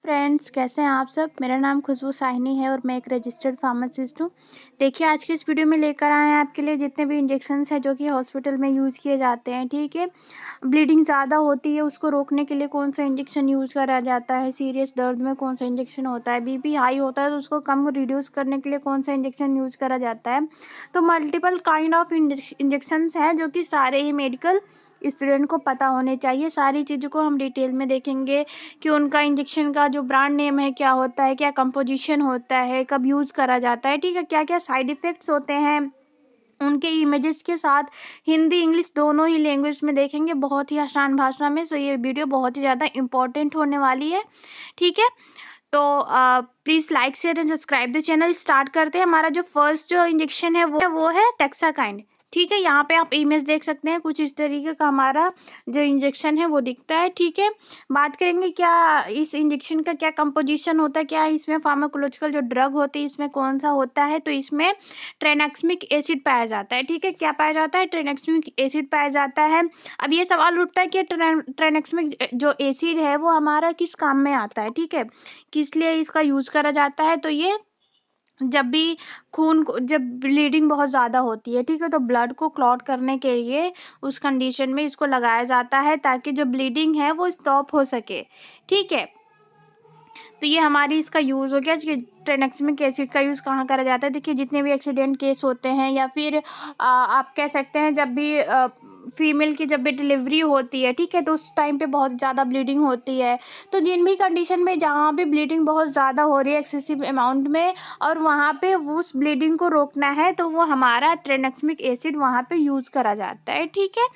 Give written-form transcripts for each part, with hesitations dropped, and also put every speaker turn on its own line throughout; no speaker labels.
Friends, कैसे हैं आप सब। मेरा नाम खुशबू साहिनी है और मैं एक रजिस्टर्ड फार्मासिस्ट हूँ। देखिए, आज की इस वीडियो में लेकर आए हैं आपके लिए जितने भी इंजेक्शन्स हैं जो कि हॉस्पिटल में यूज़ किए जाते हैं। ठीक है, ब्लीडिंग ज़्यादा होती है उसको रोकने के लिए कौन सा इंजेक्शन यूज़ करा जाता है, सीरियस दर्द में कौन सा इंजेक्शन होता है, बीपी हाई होता है तो उसको कम रिड्यूस करने के लिए कौन सा इंजेक्शन यूज़ करा जाता है। तो मल्टीपल काइंड ऑफ इंजेक्शन्स हैं जो कि सारे ही मेडिकल स्टूडेंट को पता होने चाहिए। सारी चीज़ों को हम डिटेल में देखेंगे कि उनका इंजेक्शन का जो ब्रांड नेम है क्या होता है, क्या कंपोजिशन होता है, कब यूज़ करा जाता है, ठीक है, क्या क्या साइड इफ़ेक्ट्स होते हैं, उनके इमेजेस के साथ हिंदी इंग्लिश दोनों ही लैंग्वेज में देखेंगे बहुत ही आसान भाषा में। सो ये वीडियो बहुत ही ज़्यादा इम्पोर्टेंट होने वाली है। ठीक है, तो please like share and subscribe the channel. Start करते हैं। हमारा जो फर्स्ट जो इंजेक्शन है वो है टेक्साकाइंड। ठीक है, यहाँ पे आप इमेज देख सकते हैं, कुछ इस तरीके का हमारा जो इंजेक्शन है वो दिखता है। ठीक है, बात करेंगे क्या इस इंजेक्शन का क्या कंपोजिशन होता है, क्या इसमें फार्माकोलॉजिकल जो ड्रग होती है इसमें कौन सा होता है। तो इसमें ट्रेनेक्समिक एसिड पाया जाता है। ठीक है, क्या पाया जाता है, ट्रेनेक्समिक एसिड पाया जाता है। अब ये सवाल उठता है कि ट्रेनेक्समिक जो एसिड है वो हमारा किस काम में आता है। ठीक है, किस लिए इसका यूज़ करा जाता है। तो ये जब भी खून को जब ब्लीडिंग बहुत ज़्यादा होती है, ठीक है, तो ब्लड को क्लॉट करने के लिए उस कंडीशन में इसको लगाया जाता है ताकि जो ब्लीडिंग है वो स्टॉप हो सके। ठीक है, तो ये हमारी इसका यूज़ हो गया कि ट्रेनेक्समिक एसिड का यूज़ कहाँ करा जाता है। देखिए, जितने भी एक्सीडेंट केस होते हैं या फिर आप कह सकते हैं जब भी फीमेल की जब भी डिलीवरी होती है, ठीक है, तो उस टाइम पे बहुत ज़्यादा ब्लीडिंग होती है। तो जिन भी कंडीशन में जहाँ पे ब्लीडिंग बहुत ज़्यादा हो रही है एक्सेसिव अमाउंट में और वहाँ पे उस ब्लीडिंग को रोकना है तो वो हमारा ट्रेनेक्समिक एसिड वहाँ पे यूज़ करा जाता है। ठीक है,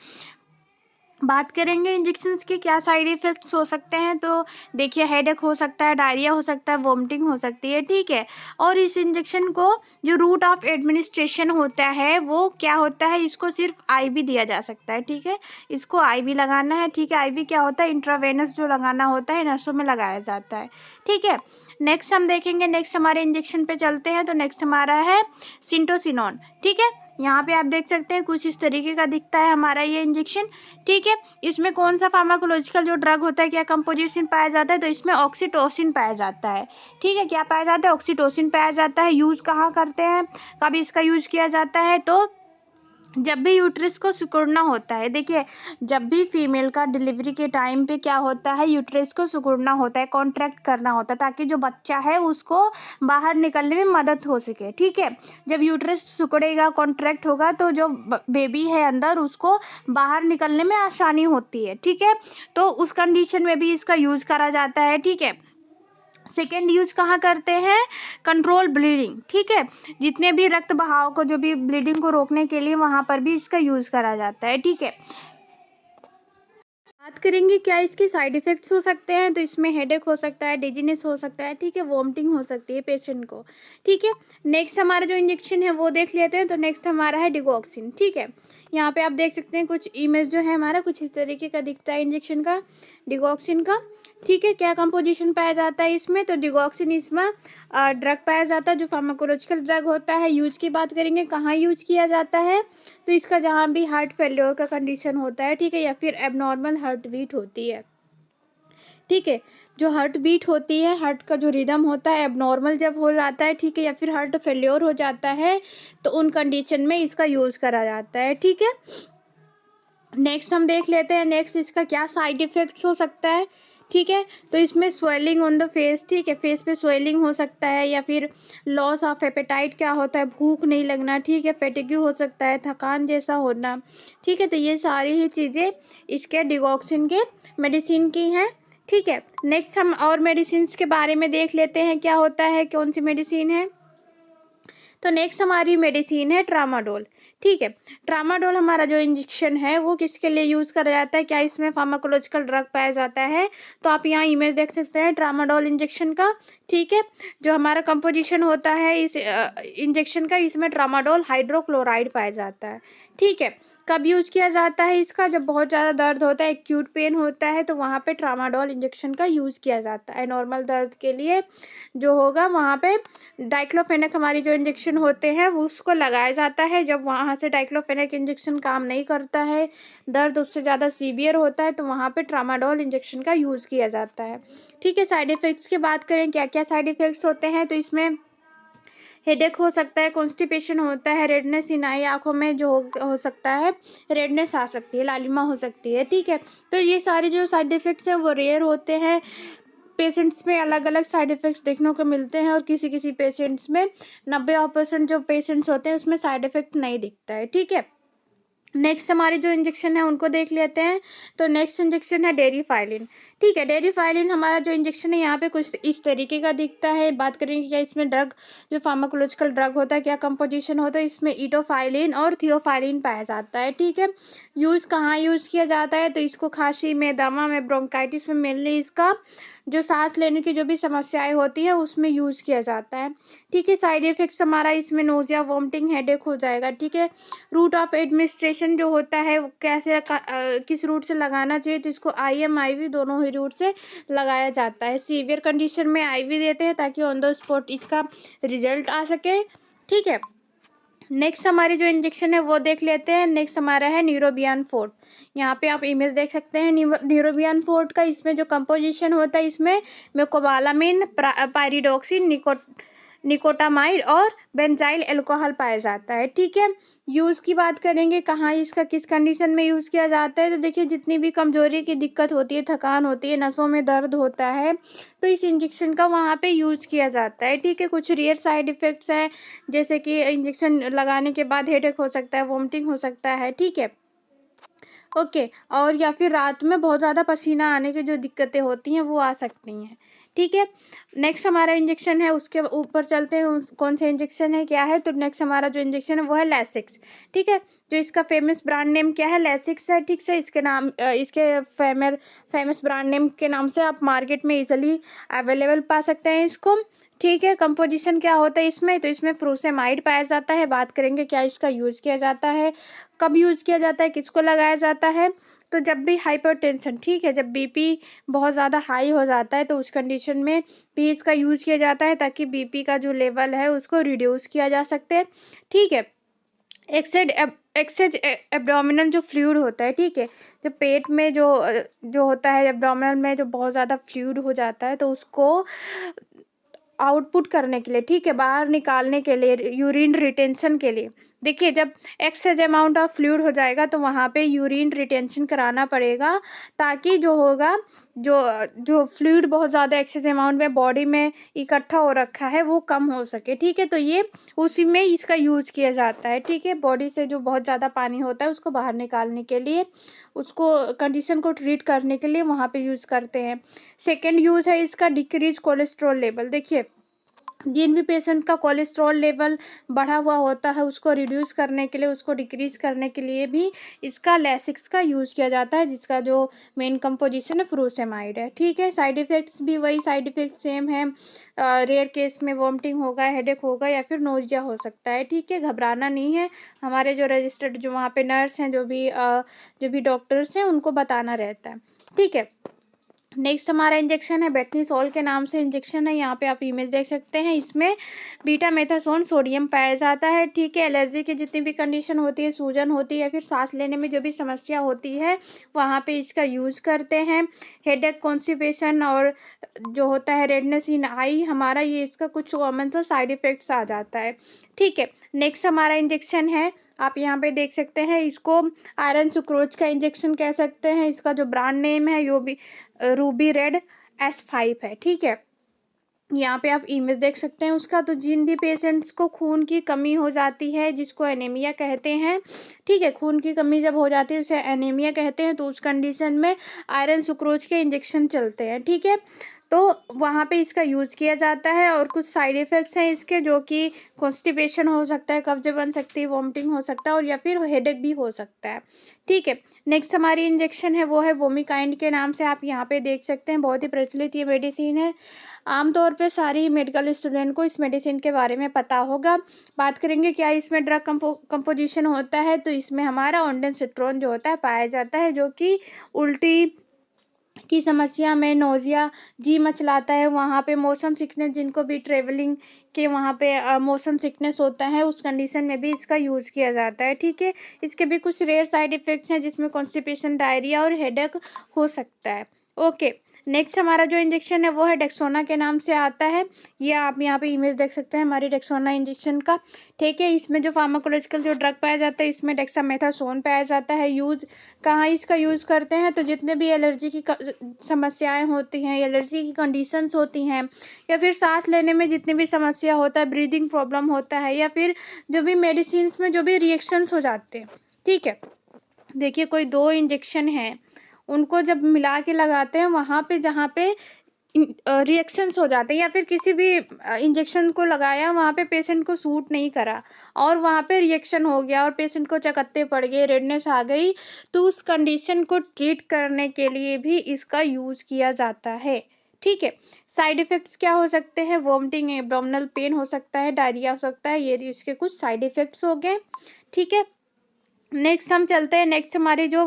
बात करेंगे इंजेक्शंस के क्या साइड इफ़ेक्ट्स हो सकते हैं। तो देखिए, हेडेक हो सकता है, डायरिया हो सकता है, वोमिटिंग हो सकती है। ठीक है, और इस इंजेक्शन को जो रूट ऑफ एडमिनिस्ट्रेशन होता है वो क्या होता है, इसको सिर्फ आईवी दिया जा सकता है। ठीक है, इसको आईवी लगाना है। ठीक है, आईवी क्या होता है, इंट्रावेनस जो लगाना होता है, नसों में लगाया जाता है। ठीक है, नेक्स्ट हम देखेंगे, नेक्स्ट हमारे इंजेक्शन पे चलते हैं। तो नेक्स्ट हमारा है सिंटोसिनोन। ठीक है, यहाँ पे आप देख सकते हैं कुछ इस तरीके का दिखता है हमारा ये इंजेक्शन। ठीक है, इसमें कौन सा फार्माकोलॉजिकल जो ड्रग होता है, क्या कंपोजिशन पाया जाता है। तो इसमें ऑक्सीटोसिन पाया जाता है। ठीक है, क्या पाया जाता है, ऑक्सीटोसिन पाया जाता है। यूज़ कहाँ करते हैं, कब इसका यूज़ किया जाता है, तो जब भी यूट्रस को सिकुड़ना होता है। देखिए, जब भी फीमेल का डिलीवरी के टाइम पे क्या होता है, यूट्रस को सिकुड़ना होता है, कॉन्ट्रैक्ट करना होता है ताकि जो बच्चा है उसको बाहर निकलने में मदद हो सके। ठीक है, जब यूट्रस सिकुड़ेगा, कॉन्ट्रैक्ट होगा तो जो बेबी है अंदर उसको बाहर निकलने में आसानी होती है। ठीक है, तो उस कंडीशन में भी इसका यूज़ करा जाता है। ठीक है, सेकेंड यूज कहाँ करते हैं, कंट्रोल ब्लीडिंग। ठीक है, जितने भी रक्त बहाव को जो भी ब्लीडिंग को रोकने के लिए वहाँ पर भी इसका यूज़ करा जाता है। ठीक है, बात करेंगे क्या इसके साइड इफ़ेक्ट्स हो सकते हैं। तो इसमें हेडेक हो सकता है, डिजीनेस हो सकता है, ठीक है, वोमिटिंग हो सकती है पेशेंट को। ठीक है, नेक्स्ट हमारा जो इंजेक्शन है वो देख लेते हैं। तो नेक्स्ट हमारा है डिगॉक्सिन। ठीक है, यहाँ पे आप देख सकते हैं कुछ इमेज जो है हमारा कुछ इस तरीके का दिखता है इंजेक्शन का, डिगॉक्सिन का। ठीक है, क्या कंपोजिशन पाया जाता है इसमें, तो डिगॉक्सिन इसमें ड्रग पाया जाता है जो फार्माकोलॉजिकल ड्रग होता है। यूज की बात करेंगे, कहाँ यूज किया जाता है, तो इसका जहाँ भी हार्ट फेल्योर का कंडीशन होता है, ठीक है, या फिर एबनॉर्मल हार्ट बीट होती है। ठीक है, जो हार्ट बीट होती है, हार्ट का जो रिदम होता है एबनॉर्मल जब हो जाता है, ठीक है, या फिर हार्ट फेल्योर हो जाता है तो उन कंडीशन में इसका यूज़ करा जाता है। ठीक है, नेक्स्ट हम देख लेते हैं, नेक्स्ट इसका क्या साइड इफ़ेक्ट्स हो सकता है। ठीक है, तो इसमें स्वेलिंग ऑन द फेस, ठीक है, फेस पे स्वेलिंग हो सकता है, या फिर लॉस ऑफ एपेटाइट क्या होता है, भूख नहीं लगना, ठीक है, फेटिग्यू हो सकता है, थकान जैसा होना। ठीक है, तो ये सारी ही चीज़ें इसके डिगॉक्सिन के मेडिसिन की हैं। ठीक है, नेक्स्ट हम और मेडिसिन के बारे में देख लेते हैं क्या होता है, कौन सी मेडिसिन है। तो नेक्स्ट हमारी मेडिसिन है ट्रामाडोल। ठीक है, ट्रामाडोल हमारा जो इंजेक्शन है वो किसके लिए यूज़ करा जाता है, क्या इसमें फार्माकोलॉजिकल ड्रग पाया जाता है। तो आप यहाँ इमेज देख सकते हैं ट्रामाडोल इंजेक्शन का। ठीक है, जो हमारा कंपोजिशन होता है इस इंजेक्शन का, इसमें ट्रामाडोल हाइड्रोक्लोराइड पाया जाता है। ठीक है, कब यूज़ किया जाता है इसका? जब बहुत ज़्यादा दर्द होता है, एक्यूट पेन होता है, तो वहाँ पे ट्रामाडोल इंजेक्शन का यूज़ किया जाता है। नॉर्मल दर्द के लिए जो होगा वहाँ पे डाइक्लोफेनेक हमारी जो इंजेक्शन होते हैं वो उसको लगाया जाता है। जब वहाँ से डाइक्लोफेनेक इंजेक्शन काम नहीं करता है, दर्द उससे ज़्यादा सीवियर होता है, तो वहाँ पे ट्रामाडोल इंजेक्शन का यूज़ किया जाता है। ठीक है, साइड इफ़ेक्ट्स की बात करें, क्या-क्या साइड इफ़ेक्ट्स होते हैं, तो इसमें हेडेक हो सकता है, कॉन्स्टिपेशन होता है, रेडनेस इन आई, आँखों में जो हो सकता है रेडनेस आ सकती है, लालिमा हो सकती है। ठीक है, तो ये सारे जो साइड इफ़ेक्ट्स हैं वो रेयर होते हैं। पेशेंट्स में अलग-अलग साइड इफ़ेक्ट्स देखने को मिलते हैं और किसी-किसी पेशेंट्स में 90% जो पेशेंट्स होते हैं उसमें साइड इफ़ेक्ट नहीं दिखता है। ठीक है? नेक्स्ट हमारे जो इंजेक्शन है उनको देख लेते हैं। तो नेक्स्ट इंजेक्शन है डेरिफाइलिन। ठीक है, डेरिफाइलिन हमारा जो इंजेक्शन है यहाँ पे कुछ इस तरीके का दिखता है। बात करेंगे क्या इसमें ड्रग, जो फार्माकोलॉजिकल ड्रग होता है, क्या कंपोजिशन होता है, इसमें इटोफाइलिन और थियोफाइलिन पाया जाता है। ठीक है, यूज़ कहाँ यूज़ किया जाता है, तो इसको खांसी में, दमा में, ब्रोंकाइटिस में, मेनली इसका जो सांस लेने की जो भी समस्याएं होती है उसमें यूज़ किया जाता है। ठीक है, साइड इफेक्ट्स हमारा इसमें नोजिया, वोमिटिंग, हेडेक हो जाएगा। ठीक है, रूट ऑफ एडमिनिस्ट्रेशन जो होता है वो कैसे किस रूट से लगाना चाहिए, तो इसको IM IV दोनों ही रूट से लगाया जाता है। सीवियर कंडीशन में IV देते हैं ताकि ऑन द स्पॉट इसका रिजल्ट आ सके। ठीक है, नेक्स्ट हमारी जो इंजेक्शन है वो देख लेते हैं। नेक्स्ट हमारा है न्यूरोबियन फोर्ट। यहाँ पे आप इमेज देख सकते हैं न्यूरोबियन फोर्ट का। इसमें जो कंपोजिशन होता है इसमें मेकोबालामिन, पायरिडोक्सिन, निकोटामाइड और बेंजाइल अल्कोहल पाया जाता है। ठीक है, यूज़ की बात करेंगे, कहाँ इसका किस कंडीशन में यूज़ किया जाता है, तो देखिए जितनी भी कमजोरी की दिक्कत होती है, थकान होती है, नसों में दर्द होता है, तो इस इंजेक्शन का वहाँ पे यूज़ किया जाता है। ठीक है, कुछ रेयर साइड इफ़ेक्ट्स हैं, जैसे कि इंजेक्शन लगाने के बाद हेडेक हो सकता है, वोमिटिंग हो सकता है। ठीक है, ओके, और या फिर रात में बहुत ज़्यादा पसीना आने की जो दिक्कतें होती हैं वो आ सकती हैं। ठीक है, नेक्स्ट हमारा इंजेक्शन है, उसके ऊपर चलते हैं कौन सा इंजेक्शन है क्या है। तो नेक्स्ट हमारा जो इंजेक्शन है वो है लैसिक्स। ठीक है, जो इसका फेमस ब्रांड नेम क्या है, लैसिक्स है। ठीक से इसके नाम इसके फेमस ब्रांड नेम के नाम से आप मार्केट में इजीली अवेलेबल पा सकते हैं इसको। ठीक है, कंपोजिशन क्या होता है इसमें, तो इसमें फ्रूसेमाइड पाया जाता है। बात करेंगे क्या इसका यूज़ किया जाता है, कब यूज़ किया जाता है, किसको लगाया जाता है, तो जब भी हाइपरटेंशन, ठीक है, जब बीपी बहुत ज़्यादा हाई हो जाता है तो उस कंडीशन में भी इसका यूज़ किया जाता है ताकि बीपी का जो लेवल है उसको रिड्यूस किया जा सकते हैं। ठीक है, एक्सेज एब्डोमिनल जो फ्लूइड होता है, ठीक है, जो पेट में जो होता है एब्डोमिनल में जो बहुत ज़्यादा फ्लूइड हो जाता है तो उसको आउटपुट करने के लिए, ठीक है, बाहर निकालने के लिए, यूरिन रिटेंशन के लिए। देखिए जब एक्सेस अमाउंट ऑफ फ्लूइड हो जाएगा तो वहाँ पे यूरिन रिटेंशन कराना पड़ेगा ताकि जो होगा जो जो फ्लूइड बहुत ज़्यादा एक्सेस अमाउंट में बॉडी में इकट्ठा हो रखा है वो कम हो सके। ठीक है, तो ये उसी में इसका यूज़ किया जाता है। ठीक है, बॉडी से जो बहुत ज़्यादा पानी होता है उसको बाहर निकालने के लिए, उसको कंडीशन को ट्रीट करने के लिए वहाँ पे यूज़ करते हैं। सेकेंड यूज़ है इसका डिक्रीज कोलेस्ट्रॉल लेवल। देखिए जिन भी पेशेंट का कोलेस्ट्रॉल लेवल बढ़ा हुआ होता है उसको रिड्यूस करने के लिए, उसको डिक्रीज करने के लिए भी इसका लैसिक्स का यूज़ किया जाता है, जिसका जो मेन कंपोजिशन है फ्रूसेमाइड है। ठीक है, साइड इफ़ेक्ट्स भी वही साइड इफ़ेक्ट सेम है। रेयर केस में वॉमिटिंग होगा, हेडेक होगा या फिर नोजिया हो सकता है। ठीक है, घबराना नहीं है, हमारे जो रजिस्टर्ड जो वहाँ पे नर्स हैं, जो भी डॉक्टर्स हैं उनको बताना रहता है। ठीक है, नेक्स्ट हमारा इंजेक्शन है बेटनीसोल के नाम से इंजेक्शन है। यहाँ पे आप इमेज देख सकते हैं, इसमें बीटा मेथासोन सोडियम पाया जाता है। ठीक है, एलर्जी की जितनी भी कंडीशन होती है, सूजन होती है या फिर सांस लेने में जो भी समस्या होती है वहाँ पे इसका यूज़ करते हैं। हेडेक, कॉन्स्टिपेशन और जो होता है रेडनेस इन आई, हमारा ये इसका कुछ कॉमन सा साइड इफ़ेक्ट्स आ जाता है। ठीक है, नेक्स्ट हमारा इंजेक्शन है, आप यहाँ पे देख सकते हैं, इसको आयरन सुक्रोज का इंजेक्शन कह सकते हैं। इसका जो ब्रांड नेम है यो भी रूबी रेड S5 है। ठीक है, यहाँ पे आप इमेज देख सकते हैं उसका। तो जिन भी पेशेंट्स को खून की कमी हो जाती है, जिसको एनीमिया कहते हैं, ठीक है, खून की कमी जब हो जाती है उसे एनीमिया कहते हैं, तो उस कंडीशन में आयरन सुक्रोज के इंजेक्शन चलते हैं। ठीक है, तो वहाँ पे इसका यूज़ किया जाता है। और कुछ साइड इफ़ेक्ट्स हैं इसके, जो कि कॉन्स्टिपेशन हो सकता है, कब्ज़ बन सकती है, वॉमिटिंग हो सकता है और या फिर हेडेक भी हो सकता है। ठीक है, नेक्स्ट हमारी इंजेक्शन है वो है वोमिकाइंड के नाम से, आप यहाँ पे देख सकते हैं। बहुत ही प्रचलित ये मेडिसिन है। आमतौर पे सारी मेडिकल स्टूडेंट को इस मेडिसिन के बारे में पता होगा। बात करेंगे क्या इसमें ड्रग कंपोजिशन होता है, तो इसमें हमारा ऑन्डेंसेट्रोन जो होता है पाया जाता है, जो कि उल्टी की समस्या में, नोज़िया, जी मचलाता है, वहाँ पे मोशन सिकनेस, जिनको भी ट्रेवलिंग के वहाँ पे मोशन सिकनेस होता है, उस कंडीशन में भी इसका यूज़ किया जाता है। ठीक है, इसके भी कुछ रेयर साइड इफ़ेक्ट्स हैं, जिसमें कॉन्स्टिपेशन, डायरिया और हेडेक हो सकता है। ओके, नेक्स्ट हमारा जो इंजेक्शन है वो है डेक्सोना के नाम से आता है। ये आप यहाँ पे इमेज देख सकते हैं हमारी डेक्सोना इंजेक्शन का। ठीक है, इसमें जो फार्माकोलॉजिकल जो ड्रग पाया जाता है, इसमें डेक्सामेथासोन पाया जाता है। यूज़ कहाँ इसका यूज़ करते हैं, तो जितने भी एलर्जी की समस्याएं होती हैं, एलर्जी की कंडीशंस होती हैं, या फिर सांस लेने में जितनी भी समस्या होता है, ब्रीदिंग प्रॉब्लम होता है, या फिर जो भी मेडिसिन्स में जो भी रिएक्शंस हो जाते हैं। ठीक है, देखिए कोई 2 इंजेक्शन हैं, उनको जब मिला के लगाते हैं, वहाँ पे जहाँ पे रिएक्शंस हो जाते हैं, या फिर किसी भी इंजेक्शन को लगाया, वहाँ पे पेशेंट को सूट नहीं करा और वहाँ पे रिएक्शन हो गया और पेशेंट को चकत्ते पड़ गए, रेडनेस आ गई, तो उस कंडीशन को ट्रीट करने के लिए भी इसका यूज़ किया जाता है। ठीक है, साइड इफ़ेक्ट्स क्या हो सकते हैं, वॉमिटिंग, एब्डोमिनल पेन हो सकता है, डायरिया हो सकता है, ये इसके कुछ साइड इफ़ेक्ट्स हो गए। ठीक है, नेक्स्ट हम चलते हैं, नेक्स्ट हमारी जो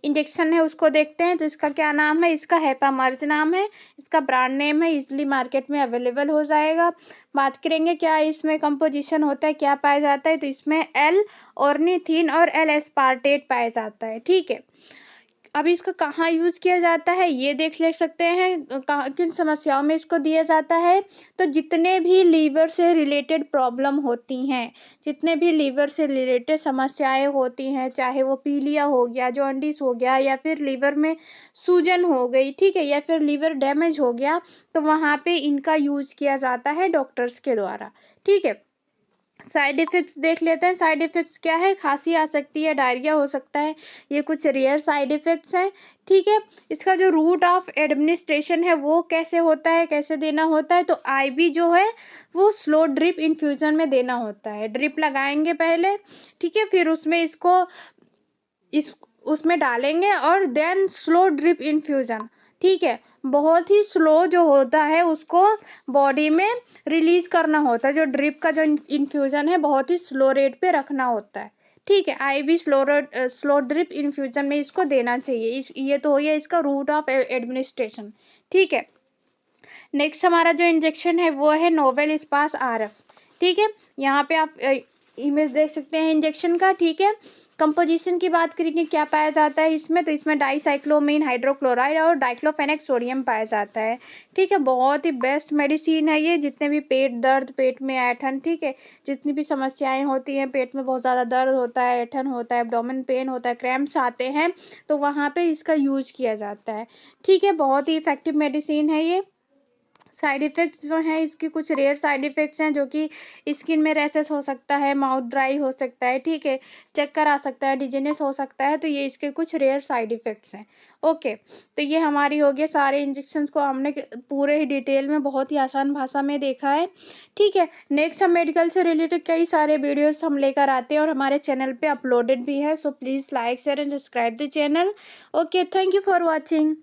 इंजेक्शन है उसको देखते हैं। तो इसका क्या नाम है, इसका हेपामर्ज नाम है, इसका ब्रांड नेम है, इजीली मार्केट में अवेलेबल हो जाएगा। बात करेंगे क्या इसमें कंपोजिशन होता है, क्या पाया जाता है, तो इसमें एल ऑर्निथिन और एल एस्पार्टेट पाया जाता है। ठीक है, अब इसका कहाँ यूज़ किया जाता है ये देख ले सकते हैं, कहाँ किन समस्याओं में इसको दिया जाता है। तो जितने भी लीवर से रिलेटेड प्रॉब्लम होती हैं, जितने भी लीवर से रिलेटेड समस्याएं होती हैं, चाहे वो पीलिया हो गया, जॉन्डिस हो गया, या फिर लीवर में सूजन हो गई, ठीक है, या फिर लीवर डैमेज हो गया, तो वहाँ पे इनका यूज़ किया जाता है डॉक्टर्स के द्वारा। ठीक है, साइड इफ़ेक्ट्स देख लेते हैं। साइड इफ़ेक्ट्स क्या है, खांसी आ सकती है, डायरिया हो सकता है, ये कुछ रेयर साइड इफ़ेक्ट्स हैं। ठीक है, इसका जो रूट ऑफ एडमिनिस्ट्रेशन है वो कैसे होता है, कैसे देना होता है, तो आईवी जो है वो स्लो ड्रिप इन्फ्यूज़न में देना होता है। ड्रिप लगाएंगे पहले, ठीक है, फिर उसमें इसको उसमें डालेंगे और देन स्लो ड्रिप इन्फ्यूज़न। ठीक है, बहुत ही स्लो जो होता है उसको बॉडी में रिलीज़ करना होता है। जो ड्रिप का जो इन्फ्यूज़न है बहुत ही स्लो रेट पे रखना होता है। ठीक है, आईवी स्लो ड्रिप इन्फ्यूज़न में इसको देना चाहिए। ये तो हो गया इसका रूट ऑफ एडमिनिस्ट्रेशन। ठीक है, नेक्स्ट हमारा जो इंजेक्शन है वो है नोवेल स्पास आरएफ। ठीक है, यहाँ पे आप इमेज देख सकते हैं इंजेक्शन का। ठीक है, कंपोजिशन की बात करेंगे क्या पाया जाता है इसमें, तो इसमें डाइसाइक्लोमीन हाइड्रोक्लोराइड और डाइक्लोफेनेक सोडियम पाया जाता है। ठीक है, बहुत ही बेस्ट मेडिसिन है ये, जितने भी पेट दर्द, पेट में ऐठन, ठीक है, जितनी भी समस्याएं होती हैं, पेट में बहुत ज़्यादा दर्द होता है, ऐठन होता है, एब्डोमेन पेन होता है, क्रैम्प्स आते हैं, तो वहाँ पे इसका यूज किया जाता है। ठीक है, बहुत ही इफेक्टिव मेडिसिन है ये। साइड इफ़ेक्ट्स जो हैं इसके कुछ रेयर साइड इफ़ेक्ट्स हैं, जो कि स्किन में रैशेस हो सकता है, माउथ ड्राई हो सकता है, ठीक है, चक्कर आ सकता है, डिजीनेस हो सकता है, तो ये इसके कुछ रेयर साइड इफ़ेक्ट्स हैं। ओके, तो ये हमारी हो गई, सारे इंजेक्शंस को हमने पूरे ही डिटेल में बहुत ही आसान भाषा में देखा है। ठीक है, नेक्स्ट हम मेडिकल से रिलेटेड कई सारे वीडियोज़ हम लेकर आते हैं और हमारे चैनल पे अपलोडेड भी है। So please like share and subscribe the channel. Okay, thank you for watching.